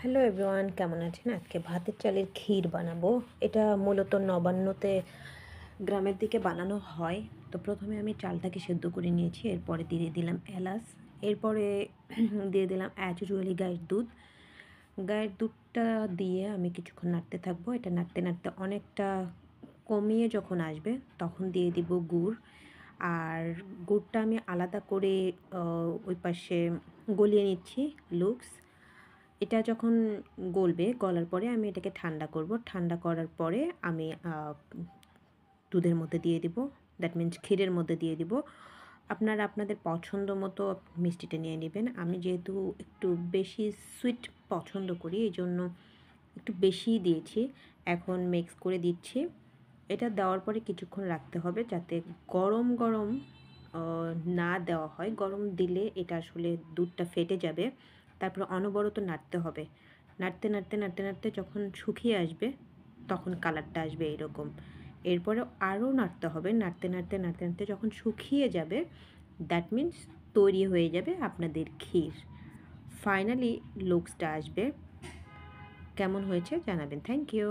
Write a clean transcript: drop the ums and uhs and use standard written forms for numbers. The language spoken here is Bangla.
হ্যালো এভরিওয়ান, কেমন আছেন? আজকে ভাতের চালের ক্ষীর বানাবো। এটা মূলত নবান্নতে গ্রামের দিকে বানানো হয়। তো প্রথমে আমি চালটাকে সেদ্ধ করে নিয়েছি, এরপরে দিয়ে দিলাম এলাচ, এরপরে দিয়ে দিলাম অ্যাচুয়ালি গাইয়ের দুধ। গায়ের দুধটা দিয়ে আমি কিছুক্ষণ নাড়তে থাকবো। এটা নাড়তে নাড়তে অনেকটা কমিয়ে যখন আসবে তখন দিয়ে দিব গুড়। আর গুড়টা আমি আলাদা করে ওই পাশে গলিয়ে নিচ্ছি লুক্স। এটা যখন গলবে, গলার পরে আমি এটাকে ঠান্ডা করব। ঠান্ডা করার পরে আমি দুধের মধ্যে দিয়ে দিব, দ্যাট মিন্স ক্ষীরের মধ্যে দিয়ে দিব। আপনারা আপনাদের পছন্দ মতো মিষ্টিটা নিয়ে নেবেন। আমি যেহেতু একটু বেশি সুইট পছন্দ করি, এই জন্য একটু বেশিই দিয়েছি। এখন মিক্স করে দিচ্ছি। এটা দেওয়ার পরে কিছুক্ষণ রাখতে হবে যাতে গরম গরম না দেওয়া হয়। গরম দিলে এটা আসলে দুধটা ফেটে যাবে। তারপরে অনবরত নাড়তে হবে। নাড়তে নাড়তে নাড়তে নাড়তে যখন শুকিয়ে আসবে তখন কালারটা আসবে এরকম। এরপরে আরও নাড়তে হবে। নাড়তে নাড়তে নাড়তে নাড়তে যখন শুকিয়ে যাবে, দ্যাট মিন্স তৈরি হয়ে যাবে আপনাদের ক্ষীর। ফাইনালি লুকসটা আসবে। কেমন হয়েছে জানাবেন। Thank you.